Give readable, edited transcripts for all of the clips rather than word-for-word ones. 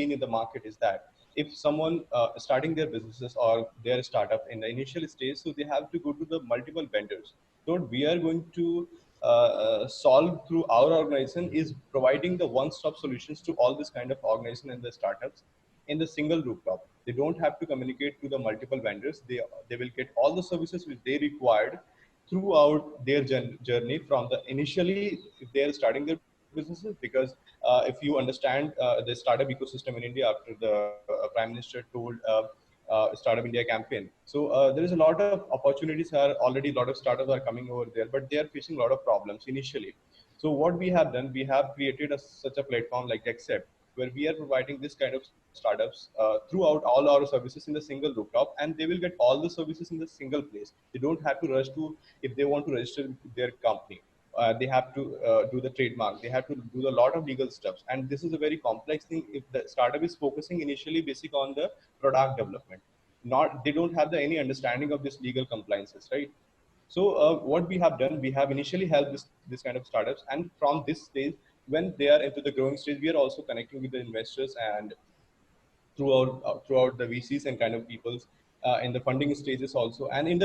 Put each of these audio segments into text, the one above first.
seen in the market is that if someone starting their businesses or their startup in the initial stage, so they have to go to the multiple vendors. So what we are going to solve through our organization is providing the one-stop solutions to all this kind of organization and the startups in the single rooftop. They don't have to communicate to the multiple vendors. They will get all the services which they required throughout their journey from the initially if they are starting their businesses, because if you understand the startup ecosystem in India after the Prime Minister told Startup India campaign. So there is a lot of opportunities are already a lot of startups are coming over there, but they are facing a lot of problems initially. So what we have done, we have created such a platform like Accept, where we are providing this kind of startups throughout all our services in the single rooftop, and they will get all the services in the single place. They don't have to rush to if they want to register their company. They have to do the trademark. They have to do a lot of legal steps, and this is a very complex thing. If the startup is focusing initially basic on the product development, not they don't have any understanding of this legal compliances, right? So what we have done, we have initially helped this kind of startups, and from this stage, when they are into the growing stage, we are also connecting with the investors and throughout the VCs and kind of peoples in the funding stages also, and in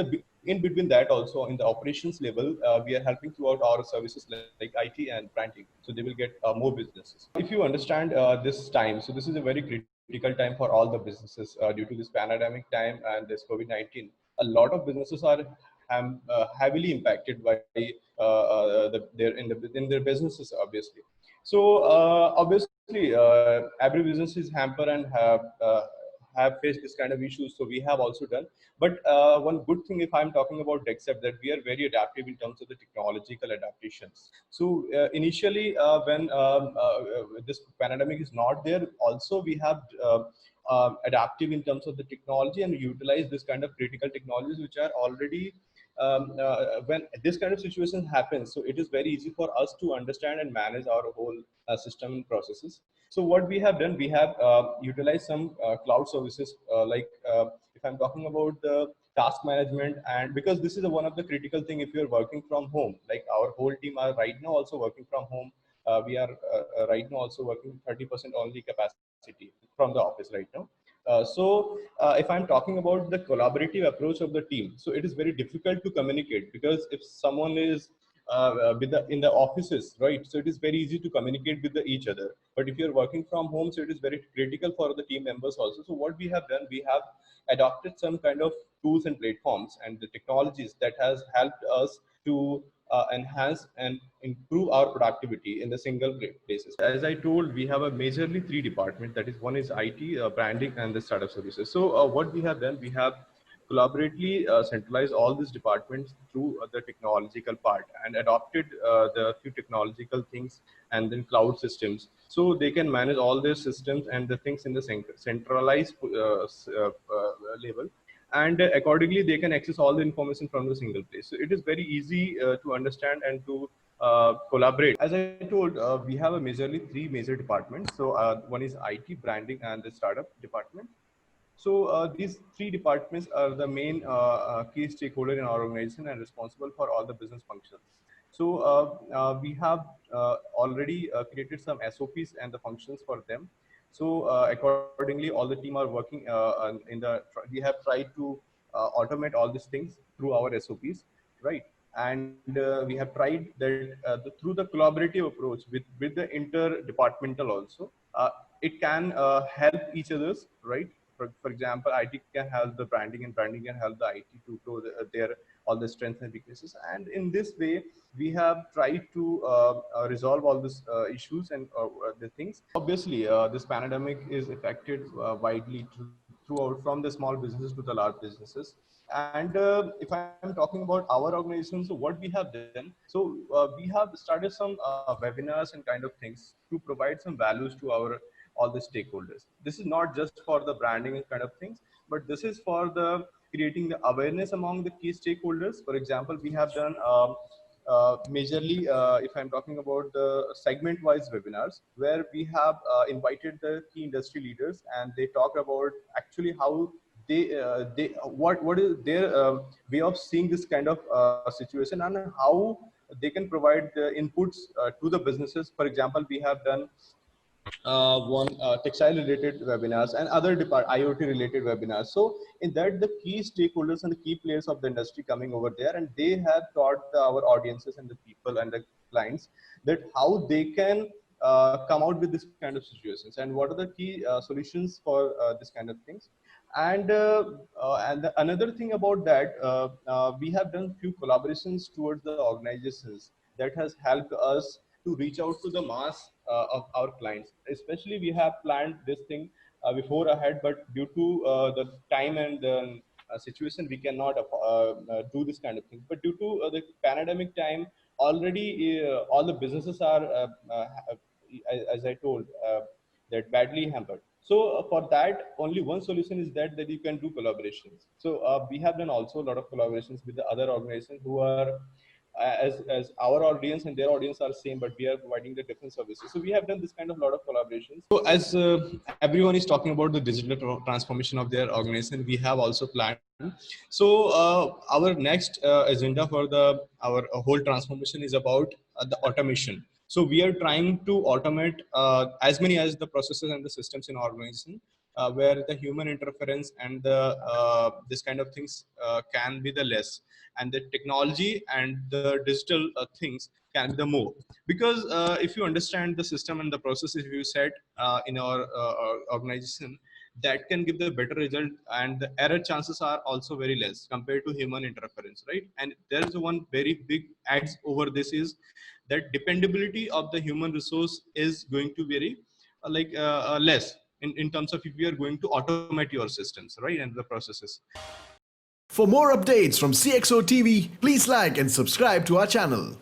between that also in the operations level, we are helping throughout our services like IT and branding, so they will get more businesses. If you understand this time, so this is a very critical time for all the businesses due to this pandemic time and this COVID-19. A lot of businesses are heavily impacted by in their businesses, obviously. So obviously, every business is hamper and have faced this kind of issues. So we have also done. But one good thing, if I'm talking about Dexep, that we are very adaptive in terms of the technological adaptations. So initially, when this pandemic is not there, also we have adaptive in terms of the technology and utilize this kind of critical technologies which are already when this kind of situation happens, so it is very easy for us to understand and manage our whole system and processes. So what we have done, we have utilized some cloud services if I'm talking about the task management, and because this is one of the critical thing if you're working from home, like our whole team are right now also working from home. We are right now also working 30% only capacity from the office right now. If I'm talking about the collaborative approach of the team, so it is very difficult to communicate because if someone is in the offices, right? So it is very easy to communicate with each other. But if you're working from home, so it is very critical for the team members also. So what we have done, we have adopted some kind of tools and platforms and the technologies that has helped us to enhance and improve our productivity in the single places. As I told, we have a majorly three departments. That is, one is IT, branding, and the startup services. So what we have done, we have collaboratively centralized all these departments through the technological part and adopted the few technological things and then cloud systems, so they can manage all their systems and the things in the centralized level, and accordingly they can access all the information from the single place. So it is very easy to understand and to collaborate. As I told, we have a majorly three major departments. So one is IT, branding, and the startup department. So these three departments are the main key stakeholder in our organization and responsible for all the business functions. So we have already created some SOPs and the functions for them. So accordingly, all the team are working we have tried to automate all these things through our SOPs, right? And we have tried that through the collaborative approach with the interdepartmental also, it can help each others, right? For example, IT can help the branding and branding can help the IT to grow their all the strengths and weaknesses. And in this way, we have tried to resolve all these issues and the things. Obviously, this pandemic is affected widely throughout from the small businesses to the large businesses. And if I'm talking about our organization, so what we have done, so we have started some webinars and kind of things to provide some values to our all the stakeholders. This is not just for the branding and kind of things, but this is for the creating the awareness among the key stakeholders. For example, we have done majorly, if I'm talking about the segment-wise webinars, where we have invited the key industry leaders, and they talk about actually how what is their way of seeing this kind of situation and how they can provide the inputs to the businesses. For example, we have done one textile related webinars and other IoT related webinars. So in that, the key stakeholders and the key players of the industry coming over there, and they have taught our audiences and the people and the clients that how they can come out with this kind of situations and what are the key solutions for this kind of things. And another thing about that, we have done few collaborations towards the organizations that has helped us to reach out to the mass of our clients. Especially, we have planned this thing before ahead, but due to the time and the situation, we cannot do this kind of thing. But due to the pandemic time, already all the businesses are, as I told, that badly hampered. So for that, only one solution is that you can do collaborations. So we have done also a lot of collaborations with the other organizations who are as our audience and their audience are same, but we are providing the different services. So we have done this kind of lot of collaborations. So as everyone is talking about the digital transformation of their organization, we have also planned. So our next agenda for our whole transformation is about the automation. So we are trying to automate as many as the processes and the systems in our organization where the human interference and the this kind of things can be the less, and the technology and the digital things can be the more. Because if you understand the system and the processes you set in our organization, that can give the better result, and the error chances are also very less compared to human interference, right? And there is one very big adds over this is that dependability of the human resource is going to vary less in terms of if we are going to automate your systems, right, and the processes. For more updates from CXO TV, please like and subscribe to our channel.